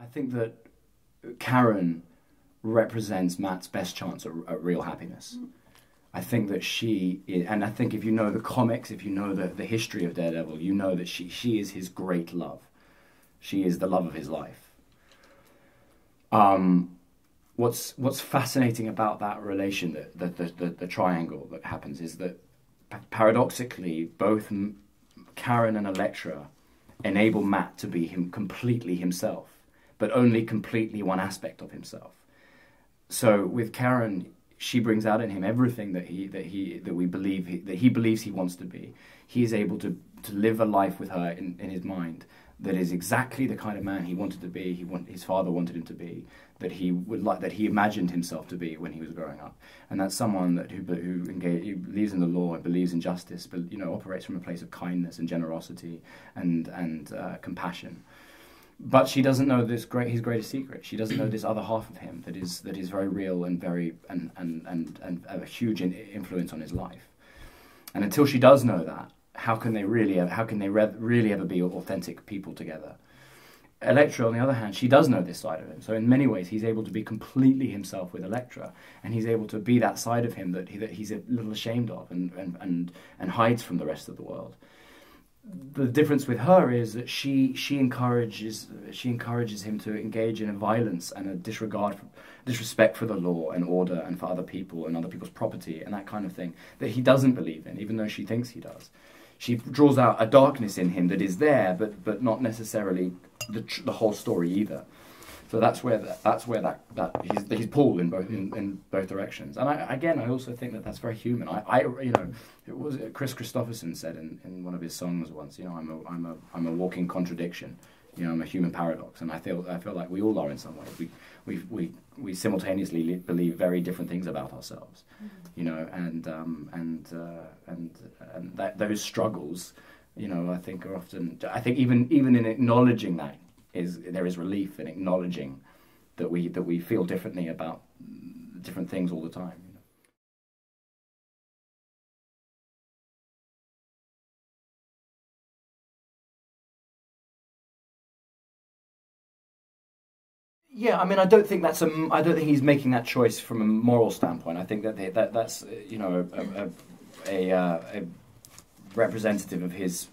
I think that Karen represents Matt's best chance at real happiness. I think that she is, and I think if you know the comics, if you know the history of Daredevil, you know that she is his great love. She is the love of his life. What's fascinating about that relation, the triangle that happens, is that paradoxically, both Karen and Elektra enable Matt to be completely himself, but only completely one aspect of himself. So with Karen, she brings out in him everything that he believes he wants to be. He is able to live a life with her in his mind that is exactly the kind of man he wanted to be. His father wanted him to be. That he imagined himself to be when he was growing up. And that's someone who believes in the law and believes in justice, but operates from a place of kindness and generosity and compassion. But she doesn't know his greatest secret. She doesn't know this other half of him that is very real and very and a huge influence on his life. And until she does know that, how can they really ever be authentic people together? Elektra, on the other hand, she does know this side of him. So in many ways, he's able to be completely himself with Elektra, and he's able to be that side of him that he's a little ashamed of and hides from the rest of the world. The difference with her is that she encourages him to engage in a violence and a disrespect for the law and order and for other people and other people's property and that kind of thing that he doesn't believe in, even though she thinks he does. She draws out a darkness in him that is there, but not necessarily the whole story either. So that's where he's pulled in both directions. And I also think that that's very human. It was Chris Christopherson said in one of his songs once. I'm a walking contradiction. I'm a human paradox, and I feel like we all are in some ways. We simultaneously believe very different things about ourselves, and that those struggles, I think are often. I think even in acknowledging that there is relief in acknowledging that we feel differently about different things all the time. Yeah, I mean, I don't think he's making that choice from a moral standpoint. I think that's a representative of his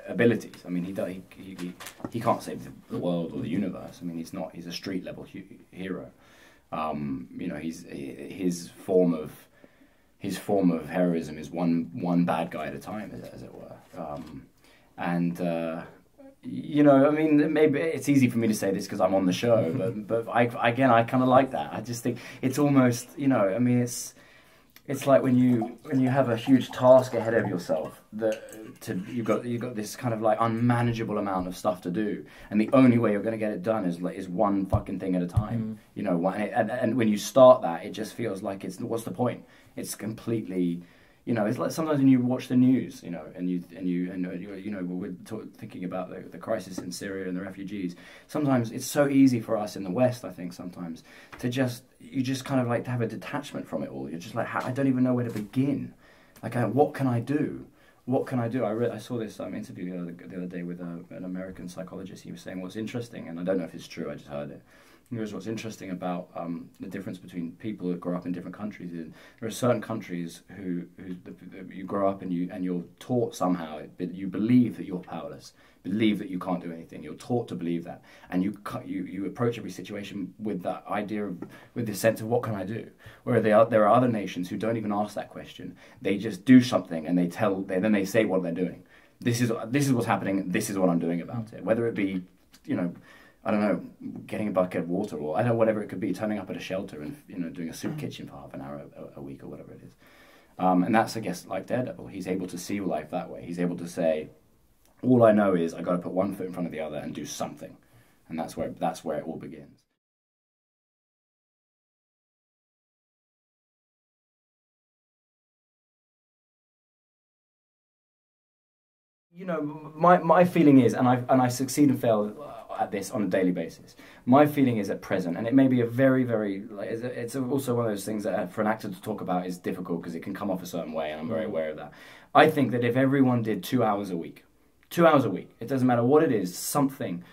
abilities. I mean, he can't save the world or the universe. I mean, he's a street level hero. His form of heroism is one bad guy at a time, as it were. I mean, maybe it's easy for me to say this because I'm on the show, but I kind of like that. I just think it's almost, I mean, it's like when you have a huge task ahead of yourself you've got this kind of like unmanageable amount of stuff to do, and the only way you're going to get it done is one fucking thing at a time. And when you start that, it just feels like what's the point? It's completely. It's like sometimes when you watch the news, we're thinking about the crisis in Syria and the refugees. Sometimes it's so easy for us in the West, I think, sometimes to you just kind of like to have a detachment from it all. You're just like, I don't even know where to begin. Like, what can I do? What can I do? I saw this interview the other day with an American psychologist. He was saying what's interesting, and I don't know if it's true. I just heard it. What's interesting about the difference between people that grow up in different countries is there are certain countries who you grow up and you're taught somehow, you believe that you're powerless, believe that you can't do anything. You're taught to believe that, and you approach every situation with that idea with this sense of what can I do. Whereas there are other nations who don't even ask that question. They just do something and then they say what they're doing. This is what's happening. This is what I'm doing about it. Whether it be I don't know, getting a bucket of water, or I don't know, whatever it could be, turning up at a shelter and doing a soup kitchen for half an hour a week or whatever it is. And that's, I guess, like Daredevil. He's able to see life that way. He's able to say, all I know is I got to put one foot in front of the other and do something, and that's where it all begins. My feeling is, and I succeed and fail at this on a daily basis. My feeling is at present, and it may be a very, very, it's also one of those things that for an actor to talk about is difficult because it can come off a certain way, and I'm very aware of that. I think that if everyone did 2 hours a week, 2 hours a week. It doesn't matter what it is. Something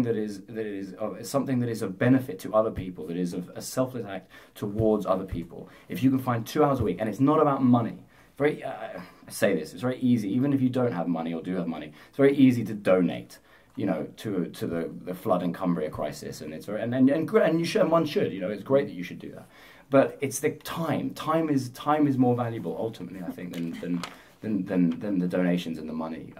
that is of benefit to other people. That is a selfless act towards other people. If you can find 2 hours a week, and it's not about money. I say this. It's very easy, even if you don't have money or do have money. It's very easy to donate. To the flood and Cumbria crisis, and it's very, and you should, and one should. It's great that you should do that. But it's the time. Time is more valuable ultimately, I think, than the donations and the money.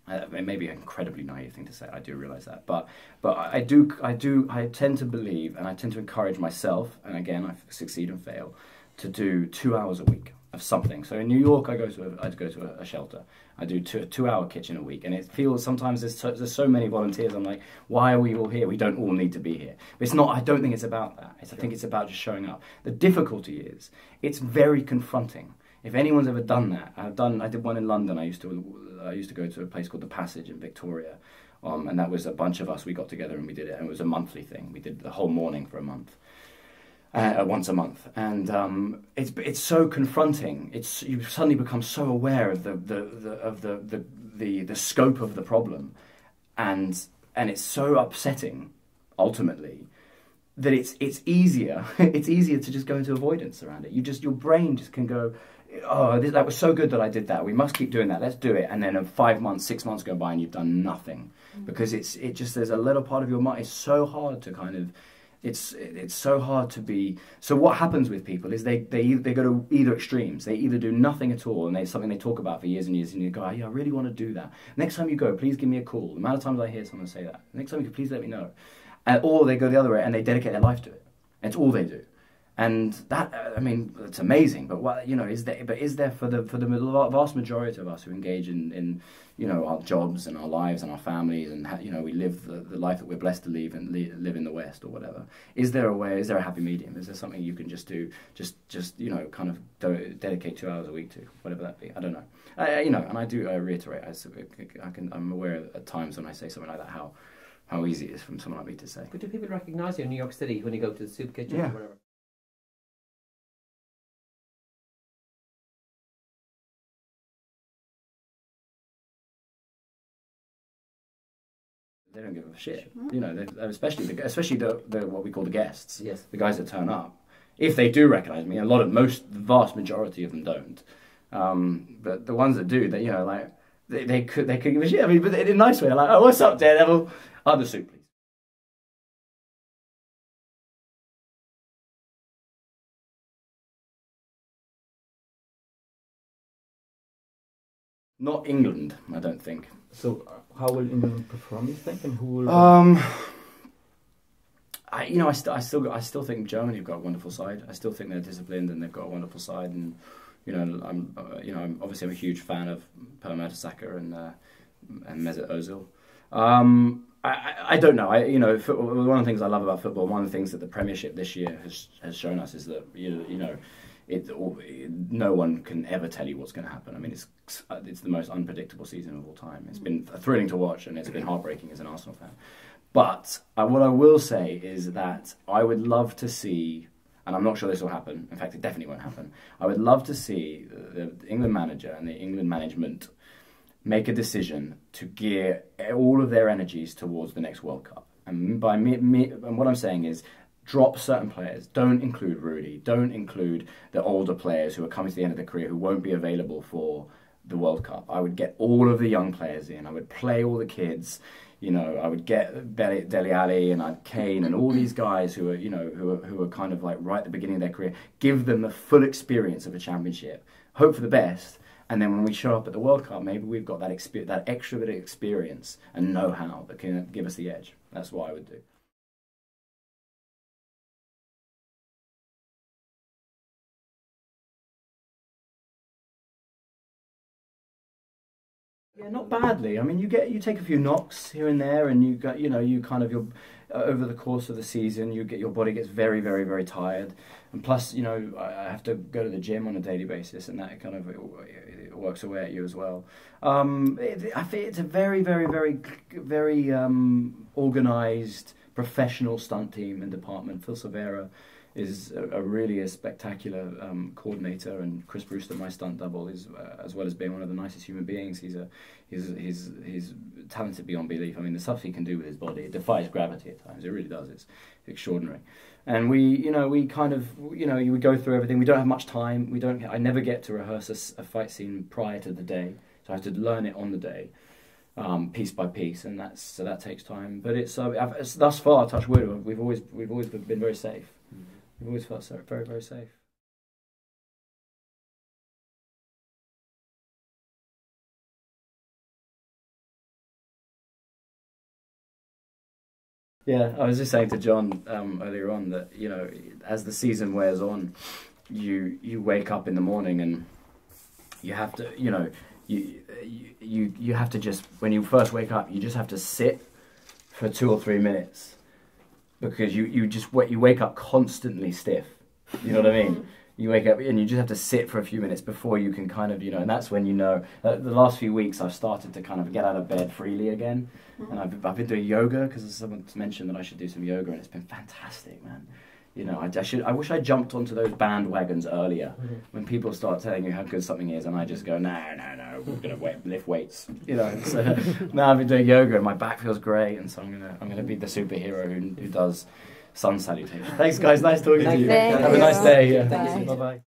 It may be an incredibly naive thing to say. I do realize that, but I tend to believe, and I tend to encourage myself. And again, I succeed and fail to do 2 hours a week of something. So in New York, I go to a shelter. I do a 2-hour kitchen a week, and it feels sometimes there's so many volunteers. I'm like, why are we all here? We don't all need to be here. But it's not. I don't think it's about that. I think it's about just showing up. The difficulty is it's very confronting. If anyone's ever done that, I did one in London. I used to go to a place called The Passage in Victoria, and that was a bunch of us. We got together and we did it, and it was a monthly thing. We did the whole morning for a month. Once a month, and it's so confronting. You suddenly become so aware of the scope of the problem, and it's so upsetting, ultimately, that it's easier to just go into avoidance around it. Your brain just can go, oh, that was so good that I did that. We must keep doing that. Let's do it. And then 5 months, 6 months go by, and you've done nothing because there's a little part of your mind. It's so hard to kind of. It's so hard to be. So what happens with people is they go to either extremes. They either do nothing at all, and it's something they talk about for years and years, and you go, oh, yeah, I really want to do that. Next time you go, please give me a call. The amount of times I hear someone say that. Next time you could please let me know. Or they go the other way and they dedicate their life to it. It's all they do. And that, I mean, it's amazing. But what is there for the vast majority of us who engage in our jobs and our lives and our families, and we live the life that we're blessed to live and live in the West or whatever? Is there a way? Is there a happy medium? Is there something you can just do? Just kind of dedicate 2 hours a week to, whatever that be. I don't know. And I do reiterate. I'm aware at times when I say something like that how easy it is from someone like me to say. But do people recognise you in New York City when you go to the soup kitchen or whatever? They don't give a shit, especially the what we call the guests, yes, the guys that turn up. If they do recognise me, the vast majority of them don't. But the ones that do, they could give a shit. I mean, but in a nice way. They're like, oh, what's up, Daredevil? Other soup, please. Not England, I don't think. So, how will England perform, you think, and who will? I still think Germany have got a wonderful side. I still think they're disciplined and they've got a wonderful side. And I'm a huge fan of Per Mertesacker and Mesut Ozil. I don't know. One of the things I love about football, one of the things that the Premiership this year has shown us is that no one can ever tell you what's going to happen. I mean, it's the most unpredictable season of all time. It's been thrilling to watch, and it's been heartbreaking as an Arsenal fan. But what I will say is that I would love to see, and I'm not sure this will happen. In fact, it definitely won't happen. I would love to see the England manager and the England management make a decision to gear all of their energies towards the next World Cup. And and what I'm saying is, drop certain players. Don't include Rudy. Don't include the older players who are coming to the end of their career who won't be available for the World Cup. I would get all of the young players in. I would play all the kids. I would get Dele Alli and Kane and all these guys who are kind of like right at the beginning of their career. Give them the full experience of a championship. Hope for the best. And then when we show up at the World Cup, maybe we've got that extra bit of experience and know-how that can give us the edge. That's what I would do. Yeah, not badly. I mean, you take a few knocks here and there, and over the course of the season, your body gets very, very, very tired, and plus, I have to go to the gym on a daily basis, and that kind of it works away at you as well. I think it's a very, very, very, very organised professional stunt team and department. Phil Silvera is really a spectacular coordinator, and Chris Brewster, my stunt double, is as well as being one of the nicest human beings. He's talented beyond belief. I mean, the stuff he can do with his body, it defies gravity at times. It really does. It's extraordinary. And we kind of, you would go through everything. We don't have much time. I never get to rehearse a fight scene prior to the day, so I have to learn it on the day, piece by piece, and that takes time. But it's thus far, touch wood, we've always been very safe. We've always felt so very, very safe. Yeah, I was just saying to John earlier on that, as the season wears on, you wake up in the morning and you have to, you have to just, when you first wake up, you just have to sit for 2 or 3 minutes, because you wake up constantly stiff. You know what I mean? You wake up and you just have to sit for a few minutes before you can kind of, and that's when the last few weeks I've started to kind of get out of bed freely again. And I've been doing yoga because someone's mentioned that I should do some yoga, and it's been fantastic, man. I wish I jumped onto those bandwagons earlier when people start telling you how good something is, and I just go, no, we're gonna lift weights. So now I've been doing yoga and my back feels great, and so I'm gonna be the superhero who does sun salutation. Thanks, guys. Nice talking to you. Have a nice day. Yeah. Bye bye.